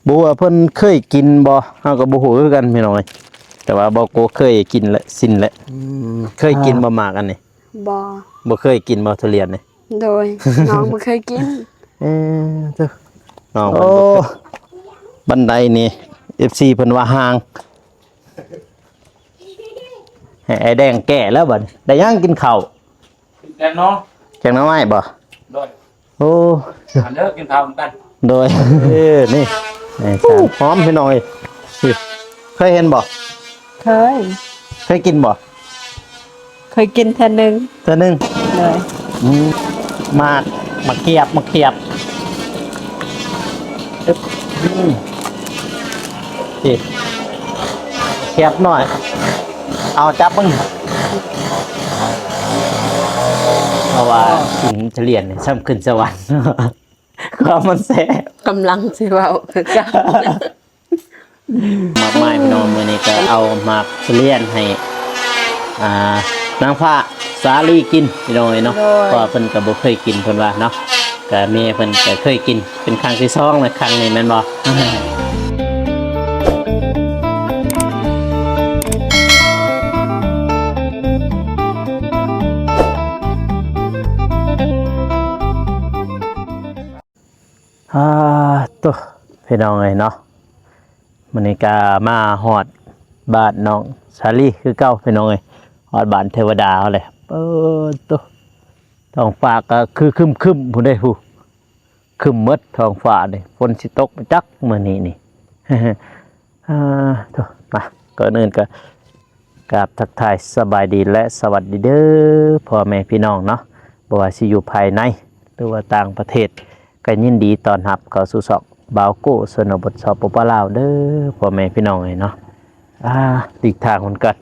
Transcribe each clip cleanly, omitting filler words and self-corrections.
บ่ว่าเพิ่นเคยกินบ่เฮาก็บ่ฮู้คือกันพี่น้องเอ้ยแต่ว่าบ่โกเคยกินและสิ้นและเคยกินบ่มากอันนี้บ่บ่เคยกินบ่ทุเรียนนี่โดยน้องบ่เคยกินเออเด้อน้องเพิ่นบ่เคยบันไดนี่ FC เพิ่นว่าห่างให้ไอ้แดงแก่แล้วบัดได้ยังกินข้าวแกงน้องแกงหน่อไม้บ่โดยโอ้อันเลิกกินข้าวกันโดยนี่หอมพี่น้อยเคยเห็นบ่เคยกินบ่เคยกินเท่านึงเทื่อนึงเลยมาเกียบอึ๊บนี่เกียบหน่อยเอาจับมึงเพราะว่ากินเฉลี่ยเนี่ยซ้ำขึ้นสวรรค์ความมันแซ่บกำลังสิเว้าคือกัน มากมายพี่น้องมื้อนี้ก็เอามาเลียนให้นางฟ้าสาลีกินพี่น้องเนาะเพราะเพิ่นก็บ่เคยกินเพิ่นว่าเนาะก็แม่เพิ่นก็เคยกินเป็นครั้งที่2แล้วครั้งนี้แม่นบ่ตัวพี่น้องเนาะมื้อนี้ก็มาฮอดบ้านน้องสาลีคือเก่าพี่น้องฮอดบ้านเทวดาเฮาเลยตัวท้องฟ้าก็คือครึ้มพุ่นเด้ผู้ครึ้มหมดท้องฟ้านี่ฝนสิตกจักมื้อนี้นี่ ตัวมาก่อนอื่นก็กราบทักทายสบายดีและสวัสดีเด้อพ่อแม่พี่น้องเนาะบ่ว่าสิอยู่ภายในหรือว่าต่างประเทศก็ยินดีต้อนรับเข้าสู่ช่องบ่าวโก้ชนบทสปปลาวเด้อพ่อแม่พี่น้องเนาะหลีกทางคนกัน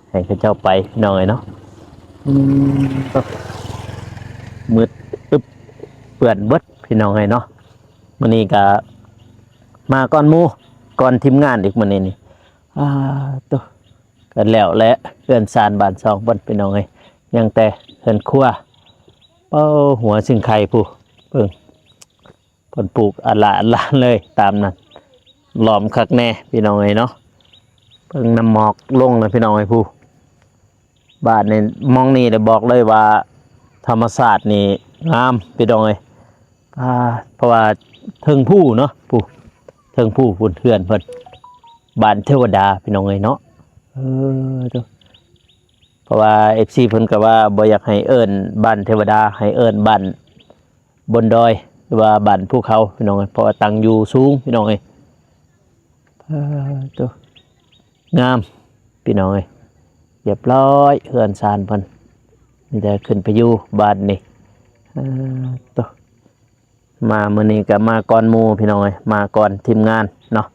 ให้เขาเจ้าไปพี่น้องเนาะมืดอึบเปื่อนเบิดพี่น้องเนาะมื้อนี้ก็มาก่อนหมู่ก่อนทีมงานอีกมื้อนี้นี่ตัวกันแล้วและเฮือนซานบ้าน2บ่พี่น้องยังแต่เฮือนครัวหัวซึ่งไข่ผู้เบิ่งเพิ่นปลูกอันละเลยตามนั้นหลอมคักแน่พี่น้องเนาะเพิ่งน้ำหมอกลงเลยพี่น้องผู้บ้านนี่มองนี่ได้บอกเลยว่าธรรมศาสตร์นี่งามพี่น้องเพราะว่าเทิงผู้เนาะผู้เทิงผู้พุ่นเฮือนเพิ่นบ้านเทวดาพี่น้องเนาะเพราะว่า FC เพิ่นก็ว่าบ่อยากให้เอิ้นบ้านเทวดาให้เอิ้นบ้านบนดอยหรือว่าบ้านภูเขาพี่น้องเพราะว่าตั้งอยู่สูงพี่น้องตัวงามพี่น้องเรียบร้อยเฮือนซานเพิ่นนี่จะขึ้นไปอยู่บ้านนี่ตัวมามื้อนี้ก็มาก่อนหมู่พี่น้องมาก่อนทีมงานเนาะ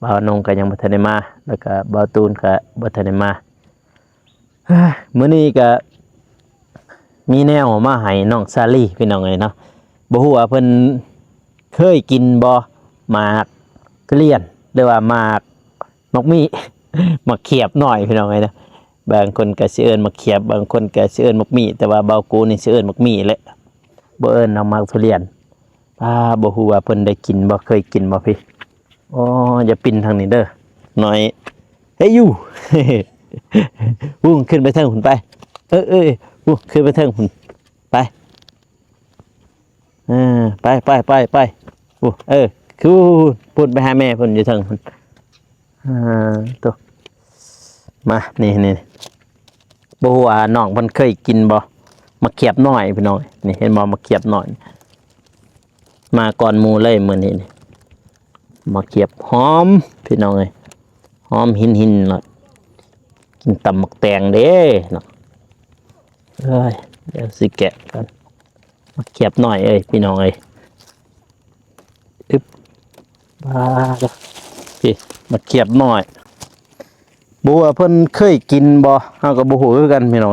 บ่าวนงก็ยังบ่ทันได้มาแล้วก็บ่าวตูนก็บ่ทันได้มามื้อนี้ก็มีแนวมาให้น้องซาลีพี่น้องเนาะบ่ฮู้ว่าเพิ่นเคยกินบ่หมากทุเรียนหรือว่าหมากนกมี่หมากเขียบหน่อยพี่น้องนะบางคนก็สิเอิ้นหมากเขียบบางคนก็สิเอิ้นหมากมี่แต่ว่าเบากูนี่สิเอิ้นหมากมี่แหละบ่เอิ้นเอาหมากทุเรียนบ่ฮู้ว่าเพิ่นได้กินบ่เคยกินบ่พี่อย่าปิ่นทางนี้เด้อหน่อยเฮ้ยอยู่ ขึ้นไปเทิงหุ่นไปขึ้นไปเทิงหุ่นไปไปคือพูดไปหาแม่พุ่นอยู่เทิงพุ่นตัวมานี่บ่ฮู้ว่าน้องเพิ่นเคยกินบ่มาเขียบน้อยพี่น้องนี่เห็นบ่มาเขียบน้อยมาก่อนหมู่เลยมื้อนี้นี่มาเขียบหอมพี่น้องหอมหินเนาะกินตำหมักแตงเด้เนาะเดี๋ยวสิแกะกันมาเขียบหน่อยพี่น้องอึ๊บพี่มาเขียบหน่อยบัวเพิ่นเคยกินบ่เฮาก็บ่ฮู้คือกันพี่น้อง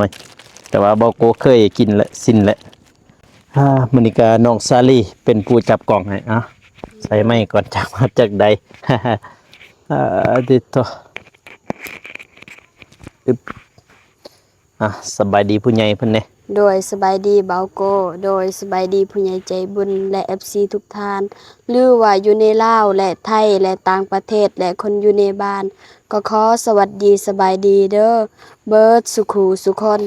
แต่ว่าบ่โกเคยกินและสิ้นและมื้อนี้ก็น้องซาลีเป็นผู้จับกล่องให้ใส่ไม้ก่อนจับมาจากใดดิโตอึ๊บสบายดีผู้ใหญ่เพิ่นแน่ โดยสบายดีเบาโกโดยสบายดีผู้ใหญ่ใจบุญและ FC ทุกท่านหรือว่าอยู่ในลาวและไทยและต่างประเทศและคนอยู่ในบ้าน ก็ขอสวัสดีสบายดีเด้อเบิดสุขูสุคน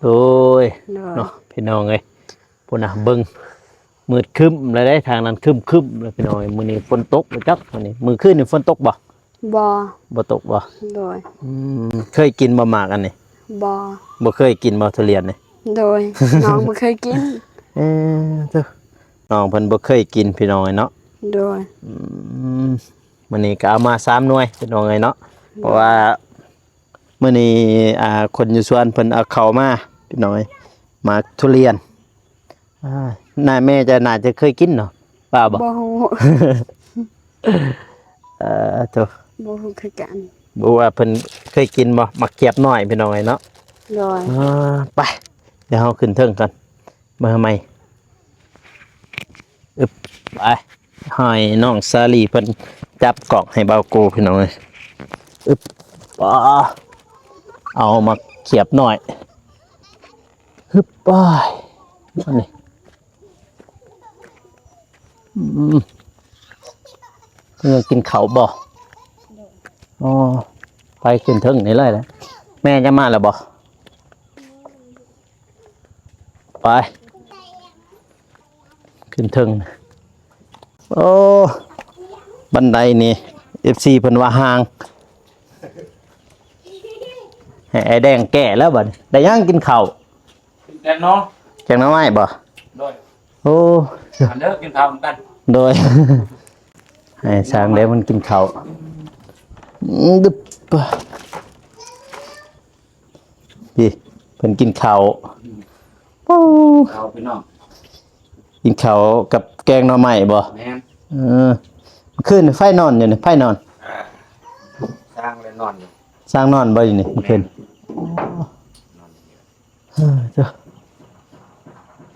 โอ้ย โดย เนาะพี่น้องเอ้ยพุ่นน่ะเบิ่งมืดครึ้มแล้วได้ทางนั้นครึ้มๆแล้วพี่น้องเอ้ยมื้อนี้ฝนตกบ่จักมื้อนี้มื้อคืนนี่ฝนตกบ่ บอ บ่ตกบ่ โดย เคยกินบ่หมากอันนี้ บอ บ่เคยกินบ่ทุเรียนนี่ โดย น้องบ่เคยกิน เด้อน้องเพิ่นบ่เคยกินพี่น้องเอ้ยเนาะ โดย มื้อนี้ก็เอามา3หน่วยพี่น้องเอ้ยเนาะเพราะว่ามื้อนี้คนอยู่สวนเพิ่นเอาเข้ามาพี่น้องเอ้ยหมากทุเรียนน่าแม่น่าจะเคยกินเนาะเปล่าบ่ บ่ฮู้ เจ้า บ่ฮู้คือกัน บ่ว่าเพิ่นเคยกินบ่หมักเขียบน้อยพี่น้องเอ้ยเนาะ โดย ไปเดี๋ยวเราขึ้นเทิงกันมาทำไมอึบไปให้น้องซาลีเพิ่นจับกล่องให้เบาโกพี่น้องเลยอึบปะเอามาเขียบหน่อยฮึบไปนี่เพื่อกินเขาวบ่อ๋อไปขึ้นเทิงนี่เลยแหละแม่จะมาแล้วบ่ ไปขึ้นถึงโอ้บันไดนี่ FC เพิ่นว่าห่างให้ไอ้แดงแก่แล้วบัดนี้ได้ยังกินข้าว กินแต่น้อง แกงหน้ำไม้บ่ โดย โอ้ หันเด้อกินข้าวกัน โดย ให้ช้างเด้มันกินข้าวดึบพี่เพิ่นกินข้าวโอ้ ข้าวพี่น้อง กินข้าวกับแกงหน่อไม้บ่ แม่น เออคืนไฟนอนอยู่นี่ไฟนอน สร้างเลยนอนอยู่ สร้างนอนบ่อยู่นี่คืนเจ้า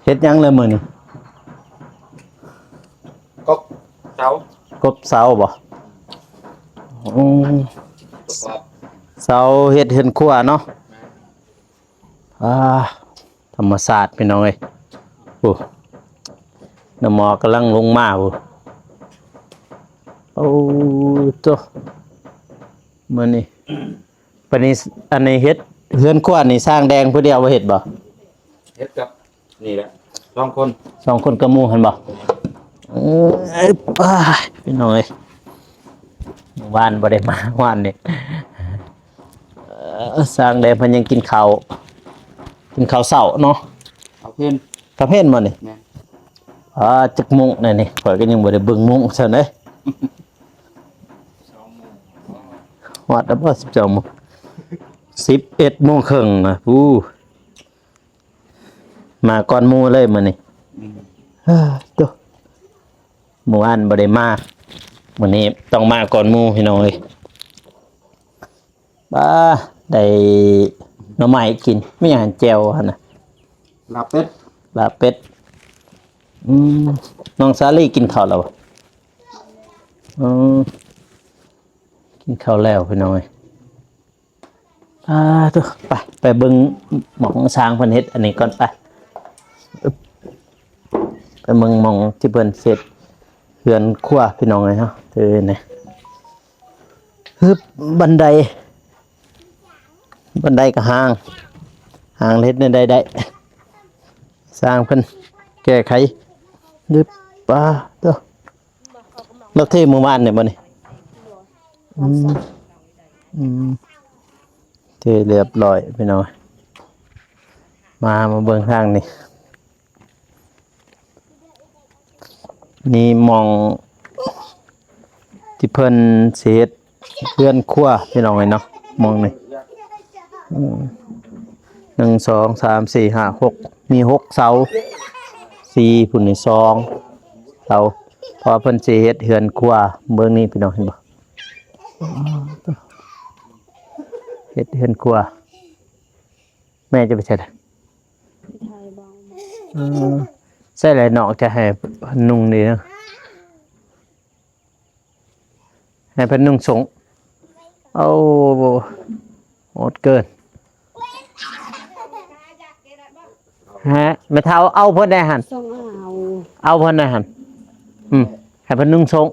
เฮ็ดหยังเลยมื้อนี้ กบเสาก บเสาบ่อืม กบ เสาเฮ็ดเฮือนครัวเนาะธรรมศาสตร์พี่น้องเอ้ยโอ้น้ำหมอกำลังลงมาโอ้โตมื้อนี้ปานนี้อันนี้เฮ็ดเฮือนครัวนี่สร้างแดงผู้เดียวบ่เฮ็ดบ่ เฮ็ดกับนี่แหละสองคน สองคนกับหมู่หั่นบ่ไปพี่น้องเอ้ยวานบ่ได้มาวานนี่สร้างแดงเพิ่นยังกินข้าวเช้าเนาะ เอาเพิ่น กระเพนบ่นี่ แม่น จักมุงนี่ข่อยก็ยังบ่ได้เบิ่งมุงซั่นเด้ฮอดแล้วบ่12โมง11โมงครึ่งนะมาก่อนหมู่เลยมื้อนี้โตเมื่อวานบ่ได้มามื้อนี้ต้องมาก่อนหมู่พี่น้องเอ้ยได้หน่อไม้กินมีอาหารแจ่วหั่นน่ะ ลาบเป็ด ลาบเป็ดน้องซาลี่กินข้าวแล้วบ่กินข้าวแล้วพี่น้อยตัวไปเบิ่งหม่องช้างเพิ่นเฮ็ดอันนี้ก่อนไปอึ๊บไปเบิ่งหม่องที่เพิ่นเฮ็ดเฮือนครัวพี่น้องเอ้ยเนาะเด้อนี่ฮึบบันไดก็ห่างเฮ็ดได้สร้างเพิ่นแก้ไขดึบตัวเราเทเมื่อวานเนี่ยบ่นี่เทเรียบร้อยไปหน่อยมาเบิ่งทางนี่นี่มองที่เพิ่นเฮ็ดเพื่อนครัวพี่น้องเอ้ยเนาะมองนี่1 2 3 4 5 6มี6เสา4พุ่นนี่2เสาพอเพิ่นสิเฮ็ดเฮือนครัวเบิ่งนี่พี่น้องเห็นบ่เฮ็ดเฮือนครัวแม่จะไปใช่ใส่หลายนอกจะให้นุ่งนี่นะให้เพิ่นนุ่งสงเอาโหดเกิน ฮะแม่เฒ่าเอาเพิ่นได้หั่น ส่งเอา เอาเพิ่นได้หั่นให้เพิ่นนุ่งทรง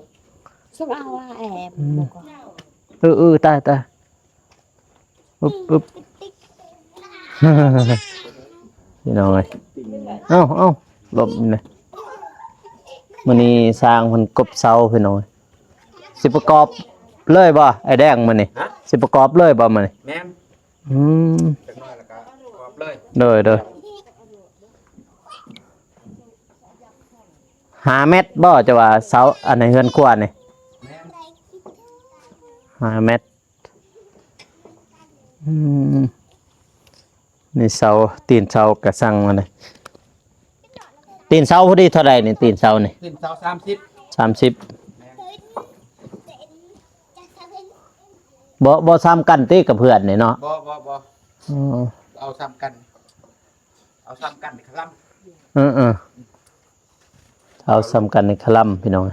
ส่งเอาว่าแอบ อืม บอกว่า ตายปึ๊บพี่น้องเอ้ยเอ้าหลบนี่มื้อนี้สร้างเพิ่นกบเสาพี่น้องเอ้ยสิประกอบเลยบ่ไอ้แดงมื้อนี้ ฮะ สิประกอบเลยบ่มื้อนี้ แม่น อืม จักหน่อยแล้วก็กรอบเลย เด้อ5 เมตรบ่จะว่าเสาอันไหนเฮือนครัวนี่ แม่น 5 เมตรนี่เสาตีนเสากระสังมาเลยตีนเสาพอดีเท่าไหร่นี่ตีนเสานี่ ขึ้นเสา30 30 แม่น บ่ซ้ำกันติกับเพื่อนนี่เนาะ บ่ อ๋อ เอาซ้ำกันครับ เออเอาซ้ำกันในคลัมพี่น้อง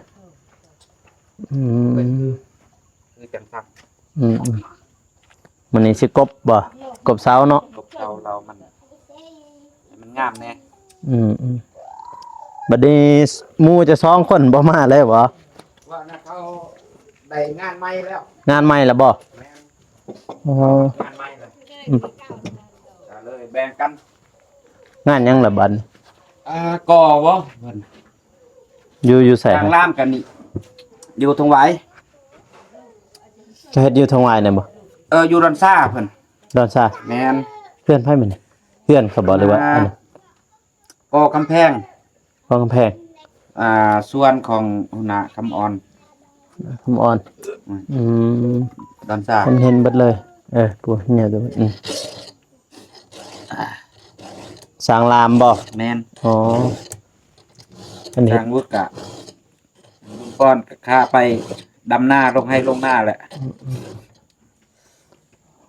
คือจังซัก มันนี่สิกบบ่กบเสาเนาะ กบเสาเรามันงามแน่ บัดนี้หมู่จะ2 คนบ่มาเลยบ่ ว่านะเขาได้งานใหม่แล้ว งานใหม่แล้วบ่ แม่น อ๋อง านใหม่เลยก็เลยแบ่งกัน งานหยังล่ะบัดนี้ ก่อบ่เพิ่น อยู่ไส ทางล่ามกันนี่อยู่ทงไหว จะเฮ็ดอยู่ทางวายนี่บ่ อยู่ดอนซ่าเพิ่น ดอนซา แม่น เพื่อนไผมื้อนี่เพื่อนเขาบ่หรือว่าอันนี้ ก่อกำแพง พอกำแพง ส่วนของหัวหน้าคำอ่อน คำอ่อนอืม ดอนซ่า เห็นเบิดเลยปูเนี่ยดูสร้างรามบ่ แม่น อ๋ออันนี้ ทางวุฒิกะลุงก้อนก็ค่าไปดำหน้าลงให้ลงหน้าแหละ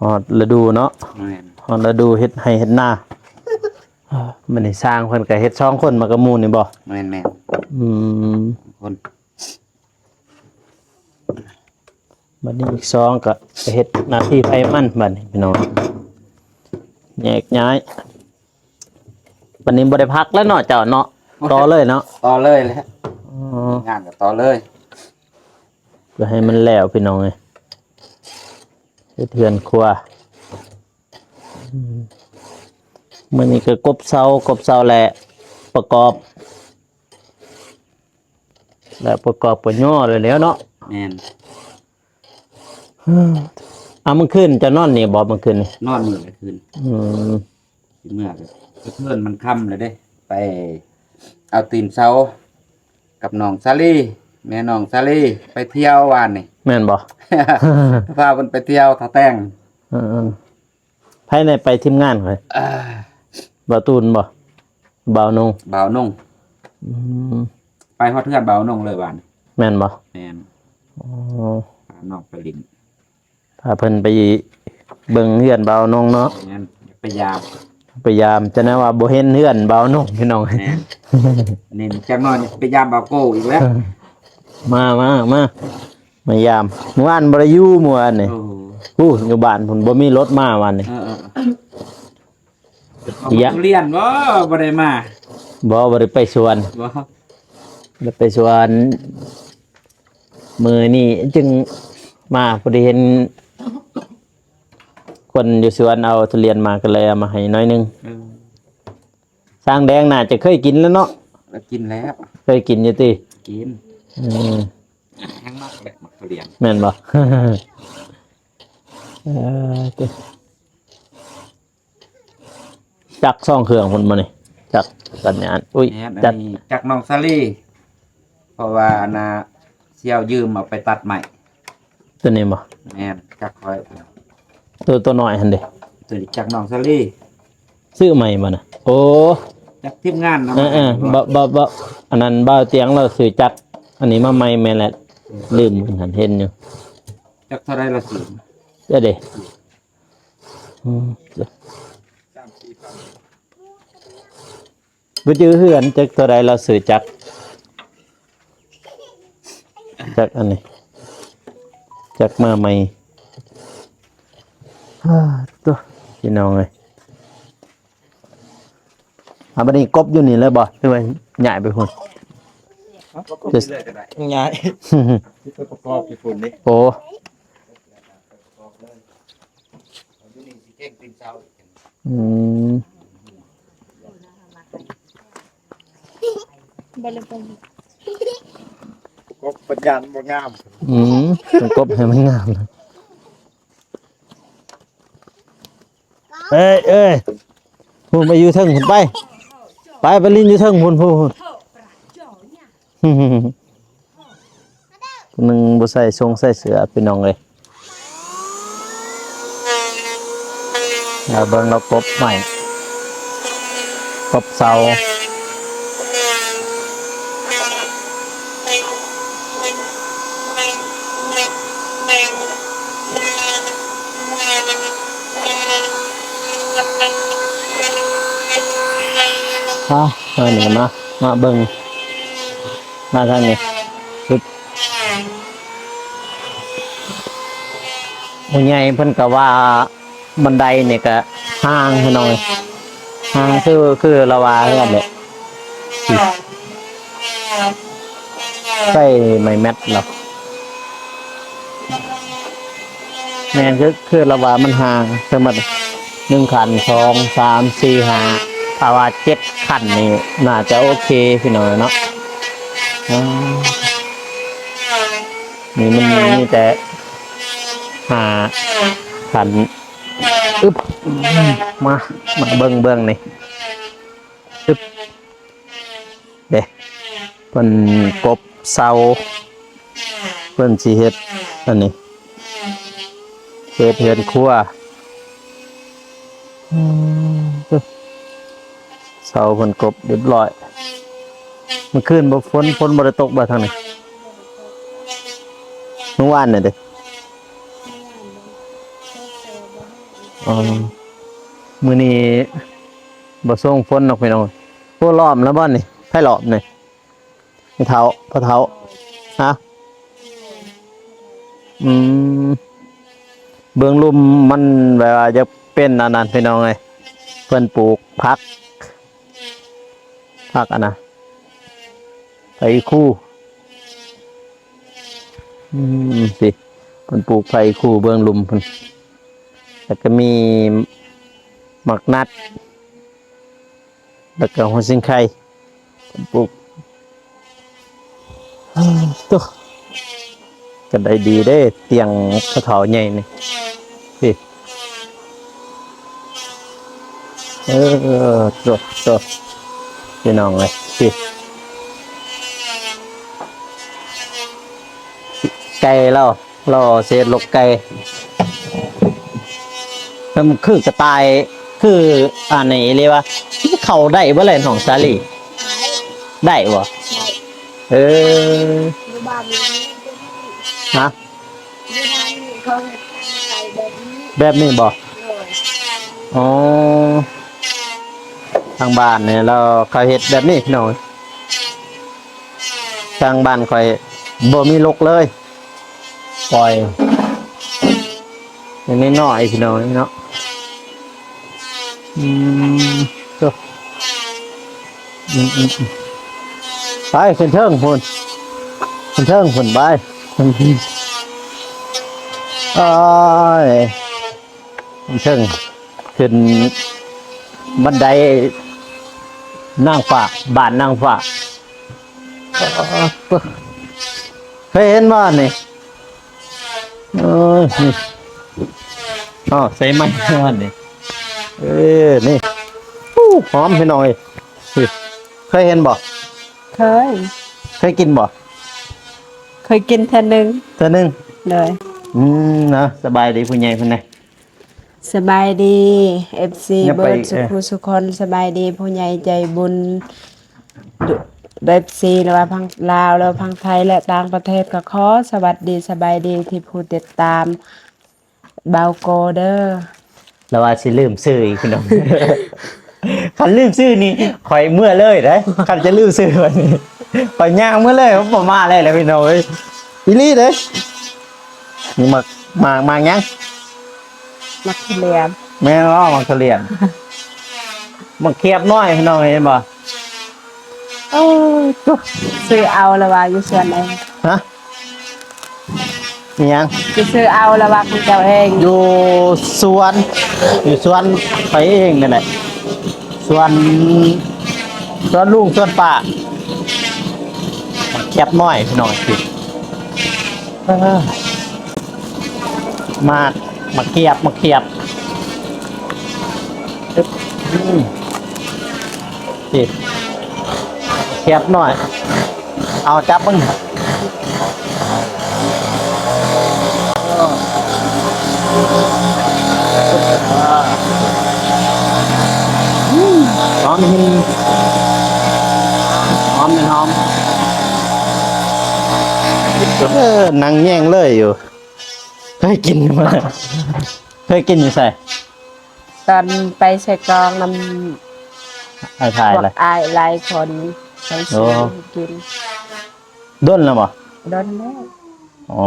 ฮอดฤดูเนาะ แม่น ฮอดฤดูเฮ็ดให้เฮ็ดนามันนี่สร้างเพิ่นก็เฮ็ด2 คนมากับหมู่นี่บ่ แม่นแม่น อืม คน บัดนี้อีก2ก็ไปเฮ็ดหน้าที่ไผมันบัดนี้พี่น้องแยกย้ายบัดนี้บ่ได้พักแล้วเนาะเจ้าเนาะต่อเลยเนาะ ต่อเลยแหละ อ๋อ งานก็ต่อเลย เพื่อให้มันแล้วพี่น้องเอ้ยเฮ็ดเฮือนครัวมื้อนี้ก็กบเสาแหละประกอบแล้วประกอบก็ย่อเลยแล้วเนาะ แม่น มันขึ้นจะนอนนี่บ่มันขึ้นนี่ นอนมื้อละคืน อืม สิเมื่อก็เพื่อนมันค่ำเลยเด้ ไปเอาตีนเสากับน้องซาลี่แม่น้องซาลี่ไปเที่ยววานนี่ แม่นบ่ พาเพิ่นไปเที่ยวท่าแต้ง เออภายในไปทีมงานข่อย อ่า บ่าวตูนบ่บ่าวนง บ่าวนง อืม ไปฮอดเทือนบ่าวนงเลยวาน แม่นบ่ แม่น อ๋อ พาน้องไปลิน พาเพิ่นไปเบิ่งเฮือนบ่าวนงเนาะ แม่นไปยาม พยายามจะนะว่าบ่เห็นเฮือนบ่าวนงพี่น้อง แม่นนี่จังน้อยไปยามบ่าวโก้อีกแล้ว มายามเมื่อวานบ่ได้อยู่เมื่อวานนี่ โอ้โห อยู่บ้านพุ่นบ่มีรถมาวันนี้ ยะเรียนบ่ได้มา บ่ได้ไปสวน บ่ ได้ไปสวนมื้อนี้จึงมาพอดีเห็นคนอยู่สวนเอาทุเรียนมาก็เลยเอามาให้น้อยหนึงสร้างแดงน่าจะเคยกินแล้วเนาะ แล้วกินแล้ว เคยกินอยู่ติ กิน อืม ทั้งมากแบบมักเรียน แม่นบ่ ติจักซ่องเครื่องพุ่นบ่นี่จักสัญญาณอุ้ย แม่น จั อั ด นนี้จากน้องซาลี่เพราะว่านาเสี่ยวยืมเอาไปตัดใหม่ ตัวนี้บ่ แม่นจักคอย ตัวน้อยหั่นเด้ ตัวนี้จากน้องซาลี่ ซื้อใหม่บ่น่ะโอ้ จากทีมงานนะ บ่อันนั้นบ่าวเตียงเราซื้อจักอันนี้มาใหม่แม่นแหละลืมหันเห็นอยู่ จากเท่าไรละสิ เด้อเด้อืมบ่จื้อเฮือนจักตัวใดเราซื้อจักอันนี้จักมาใหม่ตัวพี่น้องเอ้ย บัดนี้กบอยู่นี่เลยบ่หรือว่าย้ายไปพุ่น ก็เรื่อยก็ได้ ง่ายที่ไปประกอบญี่ปุ่นนี่ โอ้ อยู่นี่สิเก่งตีนเช้า อืม ก็ปัญญาบ่งาม มันกบให้มันงามนะเอ้ยพุ่นไปอยู่เทิงพุ่นไปลินอยู่เทิงพุ่นมึงบ่ใส่ทรงใส่เสื้อพี่น้องเลยเบิ่งเรากบใหม่กบเสามาหนึ่งมาเบิ่งมาทางนี้ปึ๊บผู้ใหญ่เพิ่นก็ว่าบันไดเนี่ยก็ห่างให้หน่อยห่างคือละว่าเฮือนแหละใส่ไม้แมทหรอแม่นคือละว่ามันห่างสมมุติ1ขัน2 3 4 5ถ้าว่า7ขันนี่น่าจะโอเคพี่น้อยเนาะนี่มันมีแต่5ขันอึ๊บมาเบิ่งนี่อึ๊บเด้เพิ่นกบเสาเพิ่นสิเฮ็ดอันนี้เฮ็ดเฮือนครัวเสาเพิ่นกบเรียบร้อยมันขึ้นบ่ฝนบ่ได้ตกบ่ทางนี้เมื่อวานน่ะเด้มื้อนี้บ่ส่งฝนดอกพี่น้องโอ้ล้อมแล้วบ่นี่ไผล้อมนี่พ่อเฒ่าฮะเบื้องลุ่มมันแบบว่าจะเป็นอันนั้นพี่น้องเอ้ยเพิ่นปลูกผักอันน่ะไผคู่สิเพิ่นปลูกไผคู่เบื้องลุ่มเพิ่นแล้วก็มีหมักนัดแล้วก็หัวสิงไข่ปลูกตัวก็ได้ดีเด้เตียงกระเถาใหญ่นี่พี่ตัวพี่น้องเลยพี่ไก่เราเศษลกไก่มันคือกระต่ายคืออันไหนเรียกว่าเขาได้บ่เลยของซาลีได้บ่ฮะแบบนี้บ่อ๋อทางบ้านเนี่ยเราเขาเฮ็ดแบบนี้พี่น้องทางบ้านค่อยบ่มีลกเลยปล่อยอย่างนี้น้อยพี่น้องเนาะตัวไปขึ้นเทิงพุ่นไปขึ้นบันไดนางฟ้าบ้านนางฟ้าเคยเห็นบ้านนี่นี่ใส่ไม้บ้านนี่นี่หอมไปหน่อยเคยเห็นบ่เคยกินบ่เคยกินเท่านึงเลย นะสบายดีผู้ใหญ่เพิ่นนะ สบายดี FC เบิร์ดสุคนสบายดีผู้ใหญ่ใจบุญFC หรือว่าพังลาวแล้วพังไทยและต่างประเทศก็ขอสวัสดีสบายดีที่ผู้ติดตามเบาโกเดอร์แล้วว่าสิลืมซื้ออีกพี่น้อง คันลืมซื้อนี่ข่อยเมื่อเลยได้คันจะลืมซื้อวันนี้ข่อยย่างเมื่อเลยผมบ่มาเลยแหละพี่น้องเอ้ยอีหลีเด้นี่มายัง มักเลียมแม่นว่ามักเรียน มันเคียบน้อยพี่น้องเห็นบ่เออจุ๊บ ซื้อเอาละว่าอยู่ส่วนไหน ฮะมีหยัง สิซื้อเอาละว่าของเจ้าเอง อยู่สวนอยู่สวนไปเองนั่นแหละสวนลุงสวนป่ามันเคียบน้อยพี่น้องสิเออมาเคียบอึ๊บสิเคียบน้อย เอาจับมึงหอมหินหอมเป็นหอมนางแย่งเลยอยู่เคยกินมาเคยกินอยู่ใส่ ตอนไปใส่กรองนำ ไอ้ถ่าย พว เลย กอายหลายคนไปซื้อกิน ด้นแล้วบ่ โดนแล้ว อ๋อ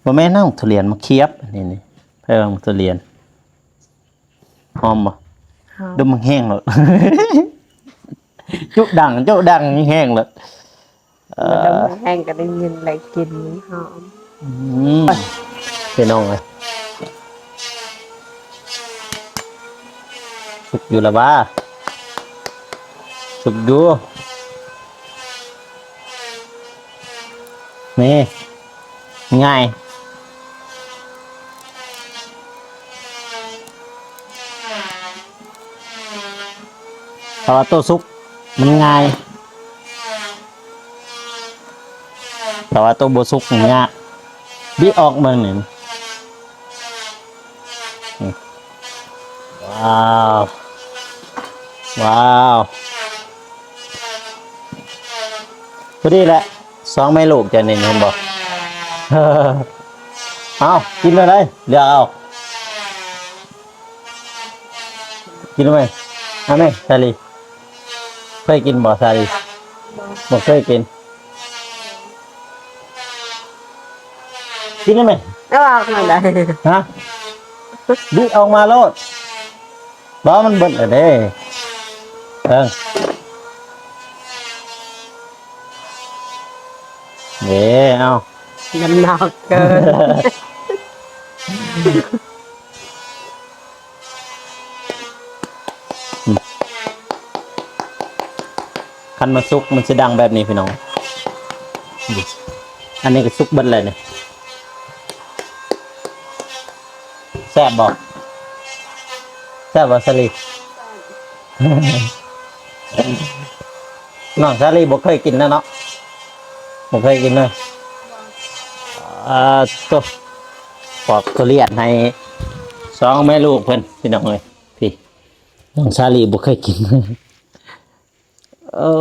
บ่แม่นเอาทุเรียนมาเคียบนี่เพิ่มทุเรียนหอมบ่ หอม ดูมันแห้งแล้ว จุดังแห้งแล้ว มันดมแห้งก็ได้ยินอะไรกินหอม พี่น้องเลยสุกอยู่ละบ้าสุกดูนี่ง่ายเพราะว่าตัวสุกมันง่ายแต่ว่าตัวบสุกมันยากบิออกเมืองหนึ่งว้าวพอดีแหละสองแม่ลูกจะเน้นเห็นบอก เอากินเลยเดี๋ยวเอากินไหมเอาไหมซาลีเคยกินบ่ซาลีบ่เคยกินกินได้ไหม แล้วออกมาได้ ฮะดิออกมาโลดบ้ามันเบิดเลยเด้เด้เอา มันหนักเกิน คันมาซุกมันจะดังแบบนี้พี่น้องอันนี้ก็ซุกเบิดเลยเนี่ยแซ่บบอกแซ่บบ่สลี น้องสาลีบ่เคยกินนะเนาะบ่เคยกินเลยตัวปอกทุเรียนให้สองแม่ลูกเพิ่นพี่น้องเอ้ยพี่น้องสาลีบ่เคยกิน โอ้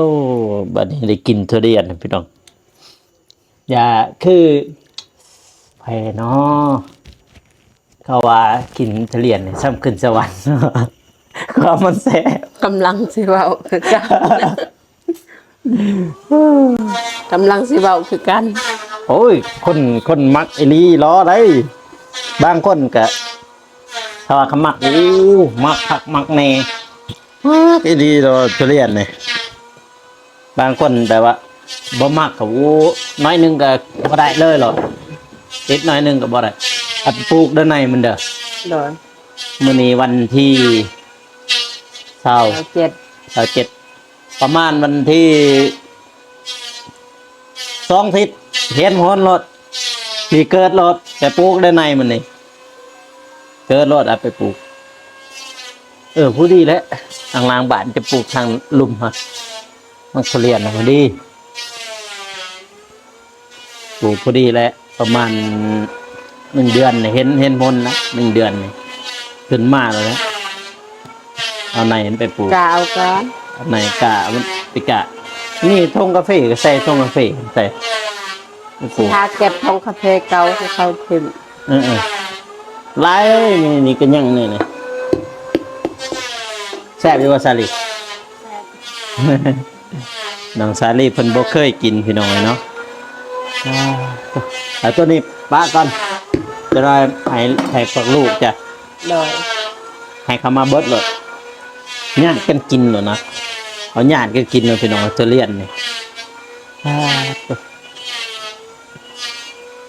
บัดนี้ได้กินทุเรียนพี่น้องอย่าคือไผเนาะเขาว่ากินทุเรียนนี่ซ้ำขึ้นสวรรค์ ความมันแซ่บ กำลังสิเว้าคือกัน กำลังสิเว้าคือกัน โอ้ยคนมักอีหลีล้อได้บางคนก็ถ้าว่าเขามักมักผักมักแหน่มักอีหลีล้อทุเรียนนี่บางคนแบบว่าบ่มักก็น้อยหนึงก็บ่ได้เลยหรอกติดน้อยหนึงก็บ่ได้อัดปลูกด้านในมันเด้อ โดย มื้อนี้วันที่เอา27 27ประมาณวันที่2 ทิศเห็นหนรถที่เกิดรถแต่ปลูกด้านในมันนี่เกิดรถเอาไปปลูกผู้ดีแล้วทางล่างบ้านจะปลูกทางลุ่มฮะมันทุเรียนนะพอดีปลูกพอดีแล้วประมาณ1 เดือนเนี่ยเห็นผลนะ1 เดือนนี่ขึ้นมาแล้วนะเอาไหนไปปลูก กเอาก่อน เอาไหนกะมันไปกะนี่ทงกาแฟก็ใส่ทงกาแฟใส่ไปปลูก ถ้าเก็บของคาเฟ่เก่าให้เขาถึง ลายนี่ก็ยังนี่แซ่บอยู่ว่าซาลีน้องซาลีเพิ่นบ่เคยกินพี่น้องเนาะแต่ตัวนี้ป้าก่อนจะได้ให้ฝักลูกจ้ะ โดย ให้เขามาเบิดเลย ญาติกันกินเหรอนะเอาญาติกันกินเนาะพี่น้องทุเรียนนี่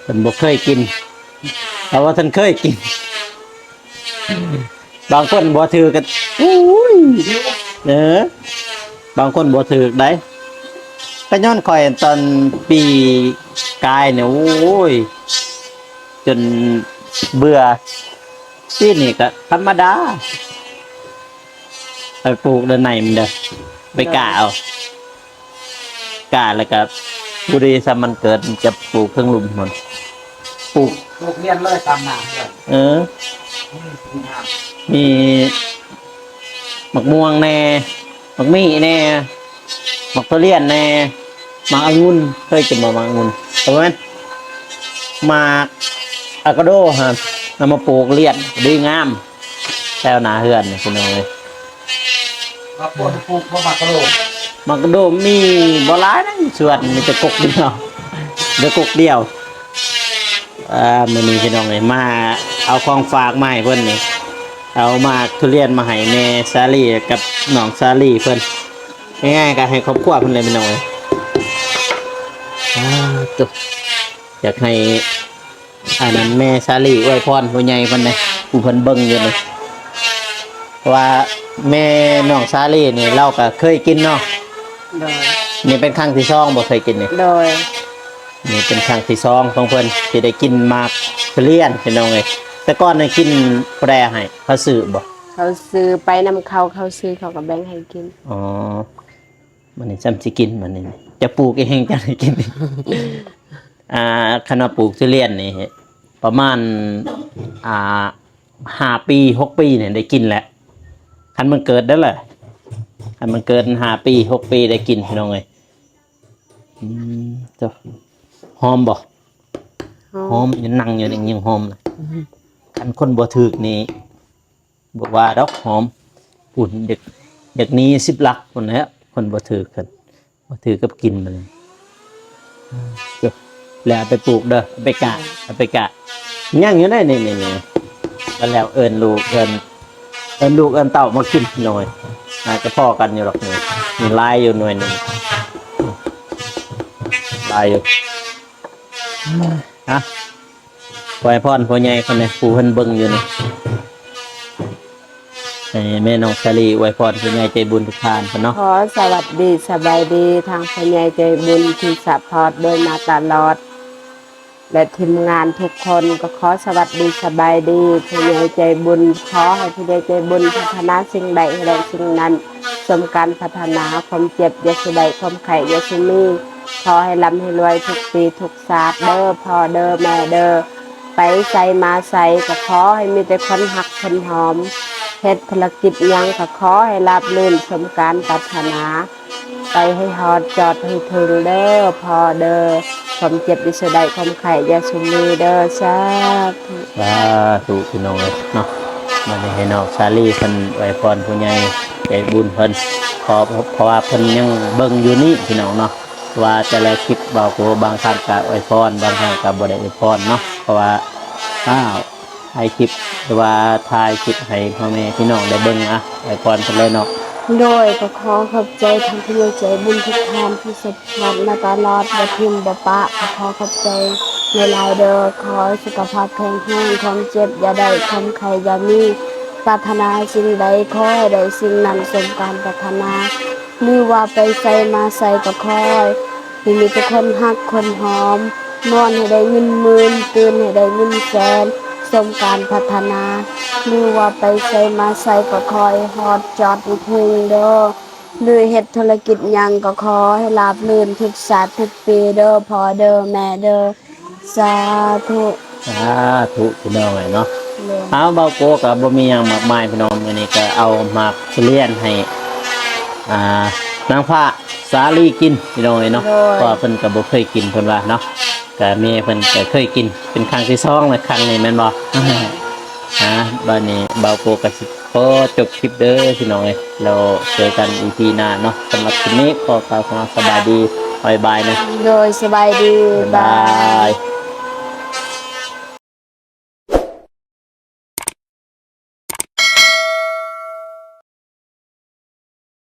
ท่านบ่เคยกินแต่ว่าท่านเคยกินบางคนบ่ถือกันบางคนบ่ถือได้ก็ย้อนคอยตอนปีกายเนี่ยโอ้ยจนเบื่อที่นี่ก็ธรรมดาไปปลูกด้านในมันเด้อไปกะเอากะแล้วก็บุรีสมันเกิดมันจะปลูกเครื่องลุมมันปลูก ลูกเรียนเลยตามหน้าเพื่อน มีหมักม่วงแน่หมักมี่แน่หมักทุเรียนแน่หมักองุ่นเคยกินหมักองุ่นถูกไหมหมากอะโวคาโดฮะนำมาปลูกเลียนดีงามแถวนาเฮือนนี่คุณน้องเลย มาปลูกพวกมากระโดด หมักอะโวคาโดมีบ่หลายนะส่วนมีแต่กกเดียวเดี๋ยวกกเดียวมื้อนี้พี่น้องเลยมาเอาของฝากมาให้เพิ่นนี่เอามาทุเรียนมาให้แม่ซาลี่กับน้องซาลี่เพิ่นง่ายๆก็ให้ครอบครัวเพิ่นเลยพี่น้องเลยตุ๊อยากให้อันนั้นแม่ซาลี่อวยพรผู้ใหญ่เพิ่นเลยผู้เพิ่นเบิ่งอยู่นี่ว่าแม่น้องซาลี่นี่เราก็เคยกินเนาะ โดย นี่เป็นครั้งที่2บ่เคยกินนี่ โดย นี่เป็นครั้งที่2ของเพิ่นที่ได้กินหมากทุเรียนพี่น้องเลยแต่ก่อนได้กินแปรให้เขาซื้อบ่ เขาซื้อไปนำเขาซื้อเขาก็แบ่งให้กิน อ๋อมันนี่จำสิกินมันนี่จะปลูกเองจะได้กิน คณะปลูกทุเรียนนี่ประมาณ5 ปี6 ปีเนี่ยได้กินแหละคันมันเกิดได้แหละคันมันเกิด5 ปี6 ปีได้กินพี่น้องเลยเจ้าหอมบ่หอมยังนั่งอยู่นี่ยังหอมนะคันคนบ่ถึกนี่บอกว่าดอกหอมปุ่นเด็กนี้10 หลักคนนี้คนบ่ถือกันบ่ถือกับกินมันเลยเจ้าแล้วเอาไปปลูกเด้อเอาไปกะเอาไปกะย่างอยู่ได้นี่แล้วเอิ้นลูกเอิ้นลูกเอิ้นเต้ามากินหน่อยอาจจะพอกันอยู่หรอกนี่มีลายอยู่หน่อยหนึงลายอยู่ฮะปล่อยพรพ่อใหญ่คนนี้ผู้เพิ่นเบิ่งอยู่นี่ให้แม่น้องสาลีอวยพรผู้ใหญ่ใจบุญทุกท่านเนาะ ขอสวัสดีสบายดีทางผู้ใหญ่ใจบุญที่ซัพพอร์ตโดยมาตลอด และทีมงานทุกคนก็ขอสวัสดีสบายดีผู้ใหญ่ใจบุญขอให้ผู้ใหญ่ใจบุญพัฒนาสิ่งใดให้ได้สิ่งนั้นสมการพัฒนาความเจ็บอยาสุใดความไข่อยาสุมีขอให้ร่ำให้รวยทุกปีทุกศาสตร์เด้อพ่อเด้อแม่เด้อไปใส่มาใส่ก็ขอให้มีแต่คนหักคนหอมเฮ็ดภารกิจหยังก็ขอให้ราบรื่นสมการปรารถนาไปให้ฮอดจอดให้ถึงเด้อพ่อเด้อความเจ็บอยาสุใดความไข่อยาสุมีเด้อสาธุ สาธุพี่น้องเลยเนาะมาให้น้องสาลีเพิ่นอวยพรผู้ใหญ่ใจบุญเพิ่นเพราะว่าเพิ่นยังเบิ่งอยู่นี่พี่น้องเนาะว่าแต่ละคลิปเบาโกบางครั้งก็อวยพรบางครั้งก็บ่ได้อวยพรเนาะเพราะว่าถ่ายคลิปหรือว่าถ่ายคลิปให้พ่อแม่พี่น้องได้เบิ่งอวยพรเพิ่นเลยเนาะ โดยก็ขอขอบใจทางผู้ใหญ่ใจบุญทุกท่านที่สปอร์ตมาตลอดบ่ทิมบ่ปะก็ขอขอบใจในหลายเด้อขอให้สุขภาพแข็งแรงความเจ็บอย่าได้ความไข้อย่ามีปรารถนาสิ่งใดขอให้ได้สิ่งนั้นสมการปรารถนาหรือว่าไปใส่มาใส่ก็ขอให้มีแต่คนฮักคนหอมนอนให้ได้เงินหมื่นตื่นให้ได้เงินแสนสมการพัฒนาหรือว่าไปใส่มาใส่ก็คอยฮอดจอดอีกถึงเด้อหรือเฮ็ดธุรกิจหยังก็ขอให้ราบรื่นทุกศาสตร์ทุกปีเด้อพ่อเด้อแม่เด้อสาธุ สาธุพี่น้องเลยเนาะ เลย เอาเบาโกก็บ่มีหยังมากมายพี่น้องมื้อนี้ก็เอาหมากทุเรียนให้นางฟ้าสาลีกินพี่น้องเลยเนาะเพราะว่าเพิ่นก็บ่เคยกินเพิ่นว่าเนาะก็แม่เพิ่นก็เคยกินเป็นครั้งที่2แล้วครั้งนี้แม่นบ่ บัดนี้เบาโกก็สิขอจบคลิปเด้อพี่น้องเอ้ยเราเจอกัน EP หน้าเนาะสำหรับคลิปนี้ขอกล่าวคำว่าสบายดีบ๊ายบายนะ โดยสบายดี บ๊ายบาย